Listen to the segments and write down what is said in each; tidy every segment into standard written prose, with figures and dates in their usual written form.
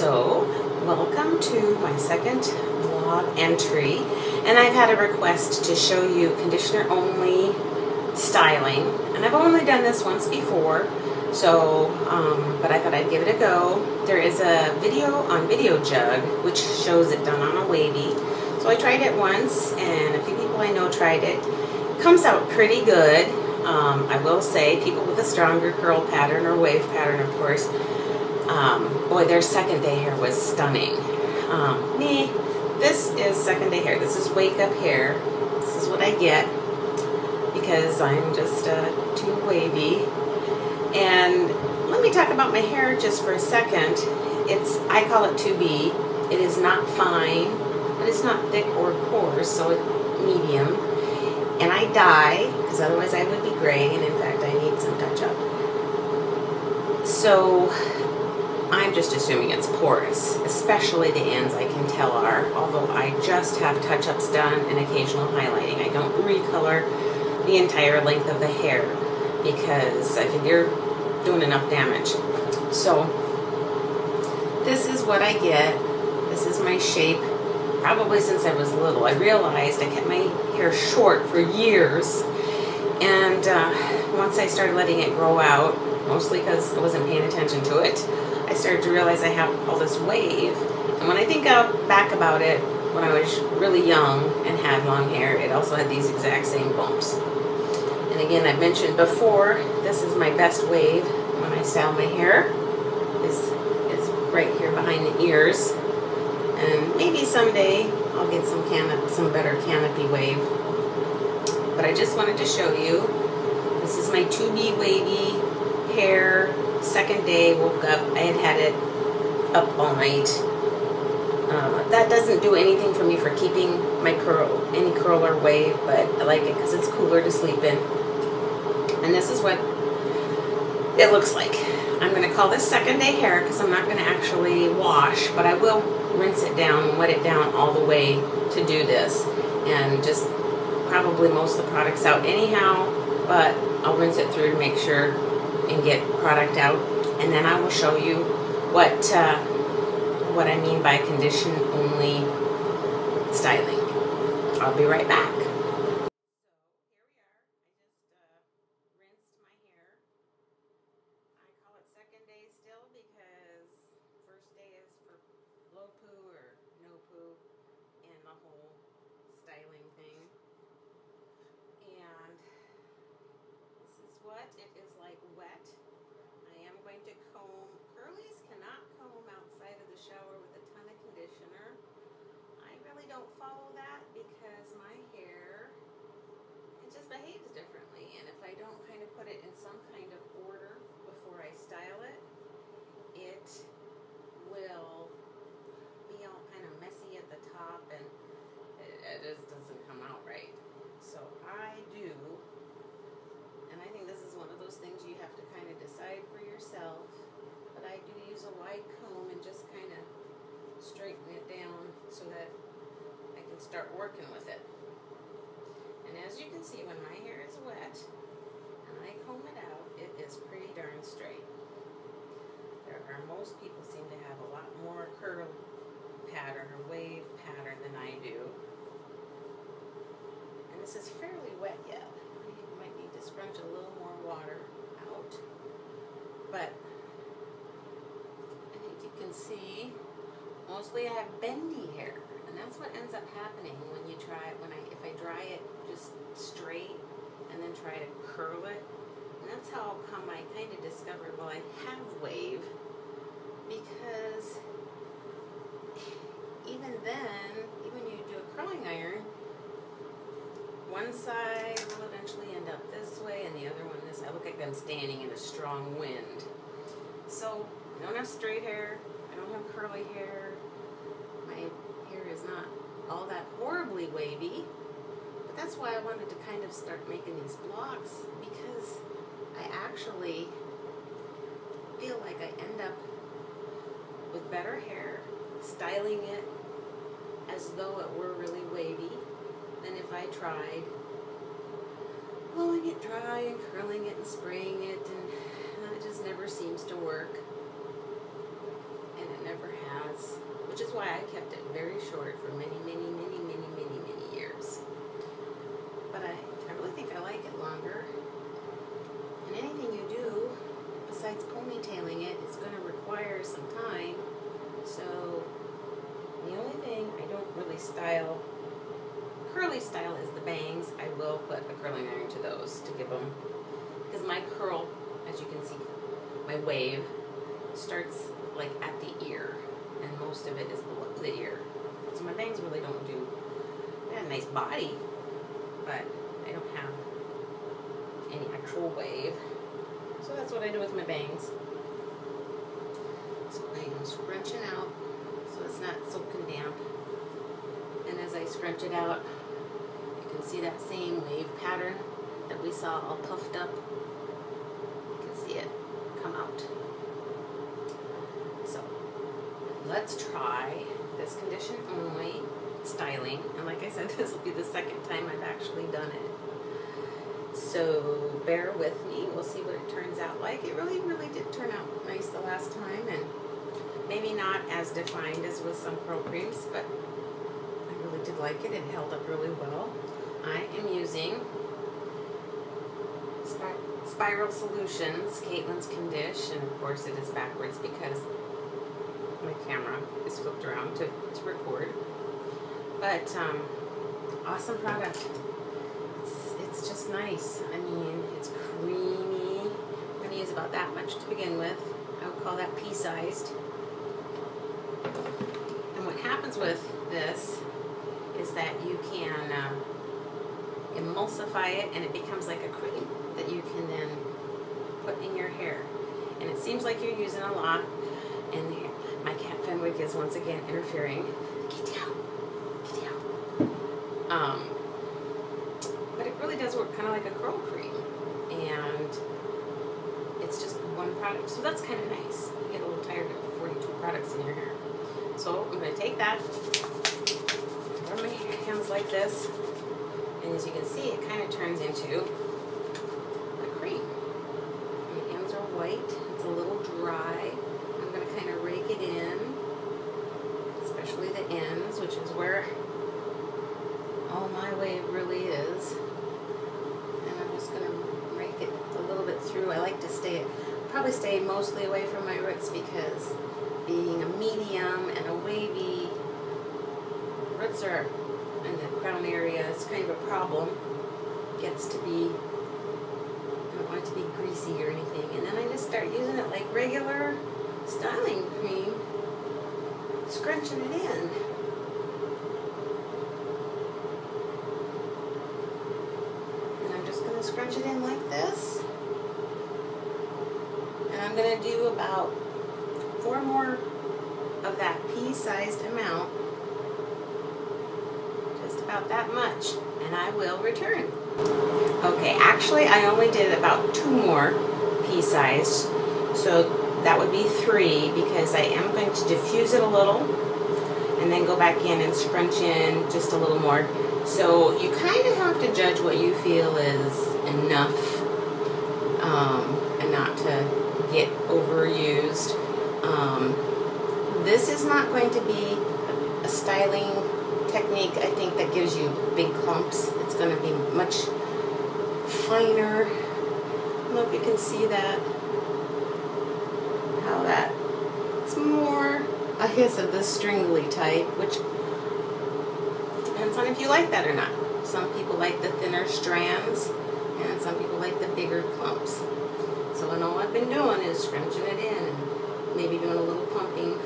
So, welcome to my second vlog entry, and I've had a request to show you conditioner only styling, and I've only done this once before, so but I thought I'd give it a go. There is a video on Video Jug which shows it done on a Wavy, so I tried it once, and a few people I know tried it. It comes out pretty good. I will say, people with a stronger curl pattern or wave pattern, of course, boy, their second day hair was stunning. Me, this is second day hair. This is wake up hair. This is what I get because I'm just too wavy. And let me talk about my hair just for a second. I call it 2B. It is not fine, but it's not thick or coarse, so it's medium. And I dye, because otherwise I would be gray, and in fact I need some touch-up. So I'm just assuming it's porous, especially the ends I can tell are, although I just have touch-ups done and occasional highlighting. I don't recolor the entire length of the hair because I figure doing enough damage. So this is what I get. This is my shape. Probably since I was little. I realized I kept my hair short for years, and once I started letting it grow out, mostly because I wasn't paying attention to it, I started to realize I have all this wave. And when I think back about it, when I was really young and had long hair, it also had these exact same bumps. And again, I've mentioned before, this is my best wave when I style my hair, is right here behind the ears. And maybe someday I'll get some better canopy wave. But I just wanted to show you, this is my 2B wavy hair. Second day, woke up, I had it up all night. That doesn't do anything for me for keeping my any curl or wave, but I like it because it's cooler to sleep in. And this is what it looks like. I'm going to call this second day hair because I'm not going to actually wash, but I will rinse it down, wet it down all the way to do this, and just probably most of the products out anyhow, but I'll rinse it through to make sure and get product out, and then I will show you what I mean by condition only styling. I'll be right back. Low poo or no poo and the whole styling thing. And this is what it is like wet. I am going to comb. Curlies cannot comb outside of the shower with a ton of conditioner. I really don't follow that because my hair, it just behaves differently. And if I don't kind of put it in some kind of order before I style it, it will be all kind of messy at the top, and it just doesn't come out right. So I do, and I think this is one of those things you have to kind of decide for yourself, but I do use a wide comb and just kind of straighten it down so that I can start working with it. And as you can see, when my hair is wet and I comb it out, it is pretty darn straight. Most people seem to have a lot more curl pattern or wave pattern than I do. And this is fairly wet yet. You might need to scrunch a little more water out. But I think you can see mostly I have bendy hair, and that's what ends up happening when you try it. If I dry it just straight and then try to curl it. And that's how come I kind of discovered, well, I have wave, because even then, even when you do a curling iron, one side will eventually end up this way and the other one this. I look like I'm standing in a strong wind. So I don't have straight hair, I don't have curly hair, my hair is not all that horribly wavy, but that's why I wanted to kind of start making these vlogs, because I actually feel like I end up with better hair, styling it as though it were really wavy, than if I tried blowing it dry and curling it and spraying it, and it just never seems to work, and it never has. very short for many, many, many, many, many, many years. But I really think I like it longer. And anything you do, besides ponytailing it, is going to require some time. So the only thing I don't really style, curly style, is the bangs. I will put a curling iron to those to give them, because my curl, as you can see, my wave starts like at the ear, and most of it is below the ear. So my bangs really don't do, they have a nice body, but I don't have any actual wave. So that's what I do with my bangs. So I am scrunching out so it's not soaking damp. And as I scrunch it out, you can see that same wave pattern that we saw all puffed up. You can see it come out. So let's try this condition only styling. And like I said, this will be the second time I've actually done it. So bear with me. We'll see what it turns out like. It really, really did turn out nice the last time, and maybe not as defined as with some curl creams, but I really did like it. It held up really well. I am using Spiral Solutions, Caitlin's Condish, and of course it is backwards because my camera is flipped around to record. But awesome product. It's just nice. I mean, it's creamy. I'm going to use about that much to begin with. I would call that pea-sized. And what happens with this is that you can emulsify it, and it becomes like a cream that you can then put in your hair. And it seems like you're using a lot, and my cat Fenwick is once again interfering. Get down, get down. But it really does work kind of like a curl cream, and it's just one product, so that's kind of nice. You get a little tired of 42 products in your hair. So I'm going to take that, run my hands like this, and as you can see, it kind of turns into a cream. My hands are white, it's a little dry. I'm going to kind of rake it in, especially the ends, which is where all my wave really is. And I'm just going to rake it a little bit through. I like to probably stay mostly away from my roots, because being a medium and a wavy, roots are in the crown area. It's kind of a problem. It gets to be, I don't want it to be greasy or anything. And then I just start using it like regular styling cream, scrunching it in. And I'm just going to scrunch it in like this. And I'm going to do about 4 more of that pea-sized amount, just about that much, and I will return. Okay, actually I only did about 2 more pea-sized, so that would be 3, because I am going to diffuse it a little and then go back in and scrunch in just a little more. So you kind of have to judge what you feel is enough, and not to get overused. This is not going to be a styling technique, I think, that gives you big clumps. It's going to be much finer. I don't know if you can see that. How that, it's more, I guess, of the stringly type, which depends on if you like that or not. Some people like the thinner strands, and some people like the bigger clumps. So all I've been doing is scrunching it in and maybe doing a little pumping.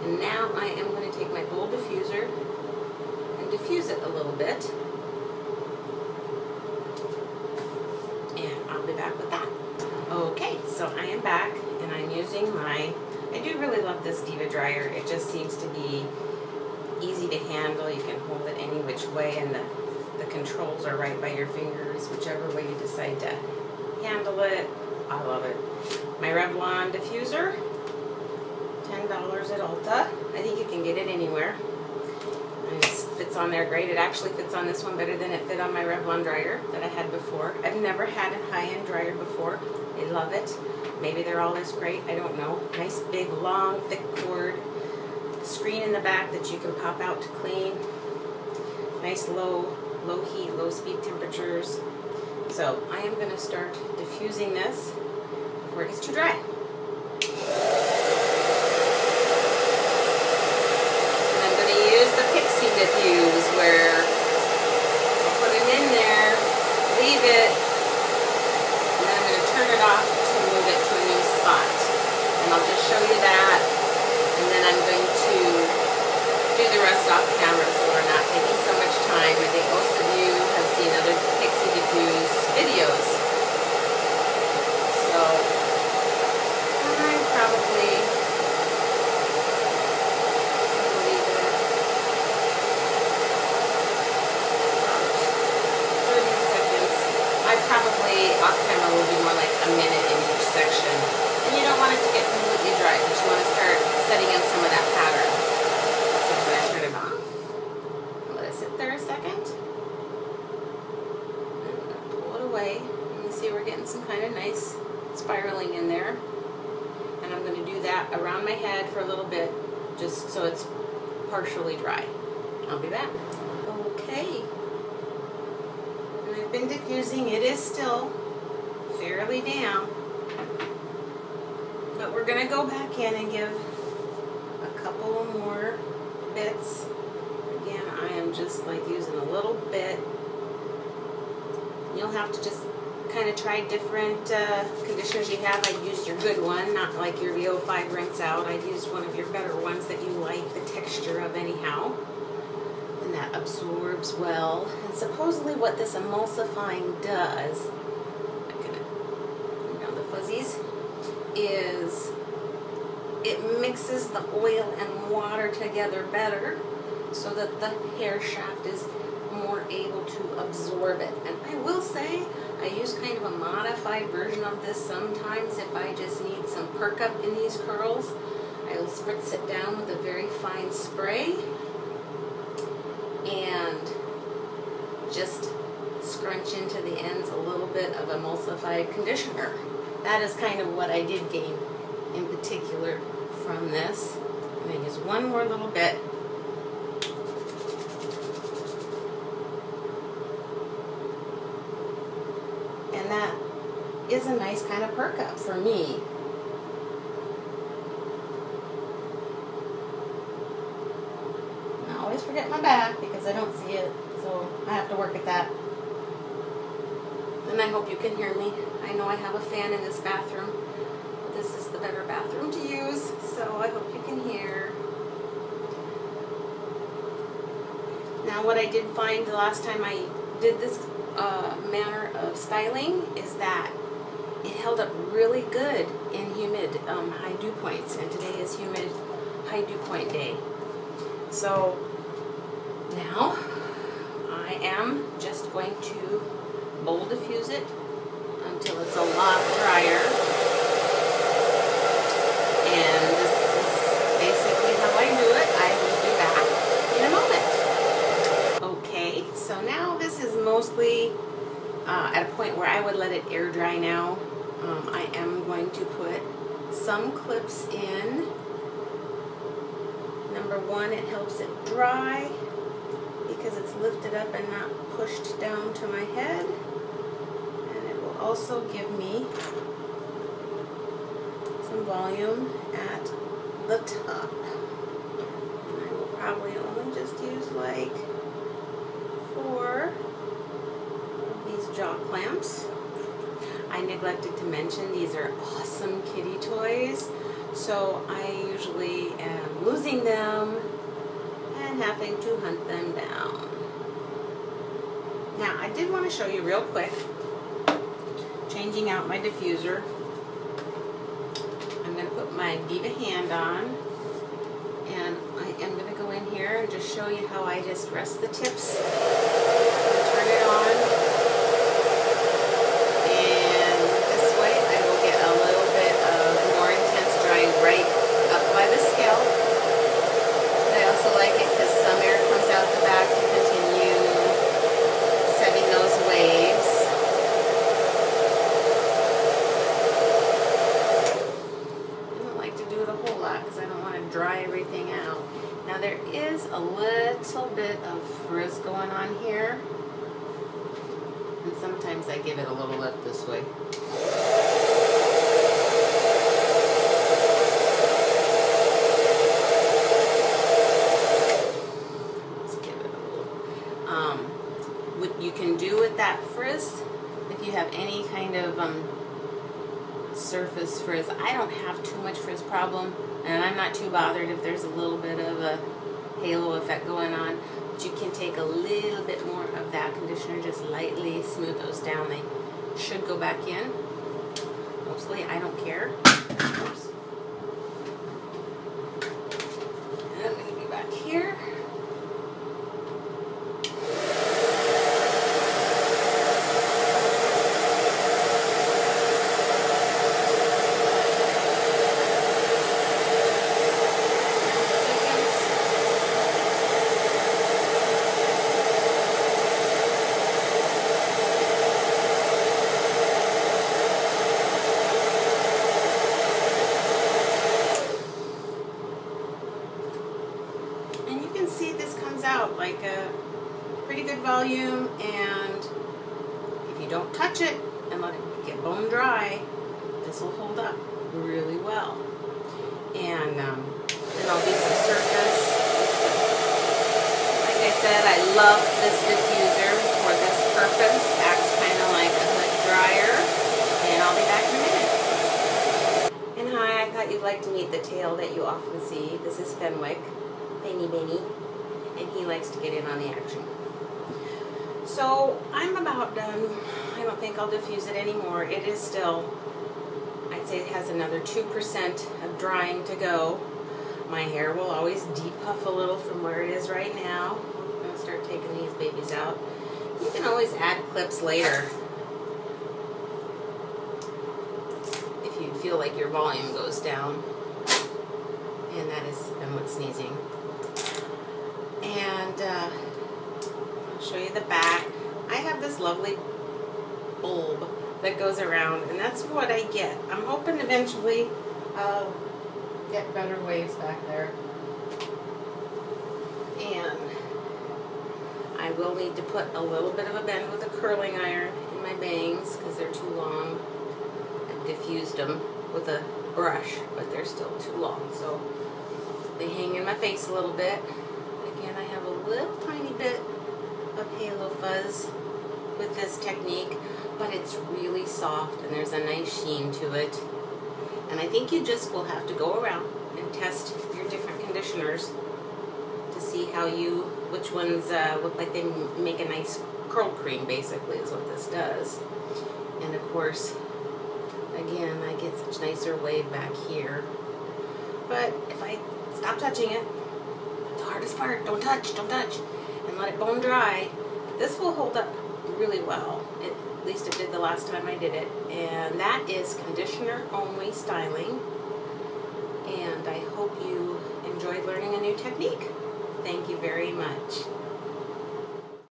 And now I am going to take my bowl diffuser and diffuse it a little bit. And I'll be back with that. Okay, so I am back, and I'm using I do really love this Diva dryer. It just seems to be easy to handle. You can hold it any which way, and the controls are right by your fingers, whichever way you decide to handle it. I love it. My Revlon diffuser, $10 at Ulta. I think you can get it anywhere. And it fits on there great. It actually fits on this one better than it fit on my Revlon dryer that I had before. I've never had a high-end dryer before. I love it. Maybe they're all this great. I don't know. Nice, big, long, thick cord. screen in the back that you can pop out to clean. Nice low heat, low speed temperatures. So I am going to start diffusing this before it gets too dry. And I'm going to use the Pixie diffuse where I'll put it in there, leave it, and then I'm going to turn it off to move it to a new spot. And I'll just show you that, and then I'm going to do the rest off camera so we're not taking so much time. I think most of you have seen other Pixie diffuse videos. So I probably leave it about 30 seconds. Off camera will be more like a minute in each section. And you don't want it to get completely dry, but you want to start setting in some of that pattern. So I'm going to turn it off. Let it sit there a second. And I'm going to pull it away. And you see we're getting some kind of nice spiraling in there. And I'm going to do that around my head for a little bit, just so it's partially dry. I'll be back. Okay. And I've been diffusing. It is still fairly damp. But we're going to go back in and give a couple more bits. Again, I am just like using a little bit. You'll have to just kind of try different conditioners you have. I used your good one, not like your VO5 rinse out. I used one of your better ones that you like the texture of anyhow. And that absorbs well. And supposedly what this emulsifying does, I'm going to bring down the fuzzies, is it mixes the oil and water together better so that the hair shaft is more able to absorb it. And I will say I use kind of a modified version of this sometimes if I just need some perk up in these curls. I will spritz it down with a very fine spray and just scrunch into the ends a little bit of emulsified conditioner. That is kind of what I did gain in particular from this. And I use one more little bit. And that is a nice kind of perk up for me. And I always forget my back because I don't see it, so I have to work at that. And I hope you can hear me. I know I have a fan in this bathroom, but this is the better bathroom to use, so I hope you can hear. Now what I did find the last time I did this manner of styling is that it held up really good in humid high dew points, and today is humid high dew point day. So now I am just going to bowl diffuse it until it's a lot drier. And this is basically how I do it. I will be back in a moment. Okay, so now this is mostly at a point where I would let it air dry now. I am going to put some clips in. Number one, it helps it dry because it's lifted up and not pushed down to my head. Also give me some volume at the top. And I will probably only just use like 4 of these jaw clamps. I neglected to mention these are awesome kitty toys, so I usually am losing them and having to hunt them down. Now I did want to show you real quick, changing out my diffuser. I'm going to put my Viva hand on, and I am going to go in here and just show you how I just rest the tips and turn it on. And this way I will get a little bit of more intense drying right up by the scalp. But I also like it because some air comes out the back to continue setting those waves. to do it a whole lot because I don't want to dry everything out. Now there is a little bit of frizz going on here, and sometimes I give it a little lift this way. Let's give it a little. What you can do with that frizz, if you have any kind of surface frizz, I don't have too much frizz problem, and I'm not too bothered if there's a little bit of a halo effect going on, but you can take a little bit more of that conditioner, just lightly smooth those down. They should go back in. Mostly, I don't care. Oops. And I'm going to be back here. See, this comes out like a pretty good volume, and if you don't touch it and let it get bone dry, this will hold up really well. And then I'll do some surface. Like I said, I love this diffuser for this purpose. Acts kind of like a hood dryer, and I'll be back in a minute. And hi, I thought you'd like to meet the tail that you often see. This is Fenwick. Benny, and he likes to get in on the action. So I'm about done. I don't think I'll diffuse it anymore. It is still, I'd say it has another 2% of drying to go. My hair will always depuff a little from where it is right now. I'm going to start taking these babies out. You can always add clips later if you feel like your volume goes down. And that is Fenwick sneezing. And I'll show you the back. I have this lovely bulb that goes around, and that's what I get. I'm hoping eventually I'll get better waves back there. And I will need to put a little bit of a bend with a curling iron in my bangs because they're too long. I've diffused them with a brush, but they're still too long, so they hang in my face a little bit. Again, I have a little tiny bit of halo fuzz with this technique, but it's really soft and there's a nice sheen to it. And I think you just will have to go around and test your different conditioners to see which ones look like they make a nice curl cream, basically, is what this does. And of course, again, I get such nicer wave back here. But if I stop touching it, the hardest part, don't touch, and let it bone dry, this will hold up really well. At least it did the last time I did it. And that is conditioner only styling. And I hope you enjoyed learning a new technique. Thank you very much.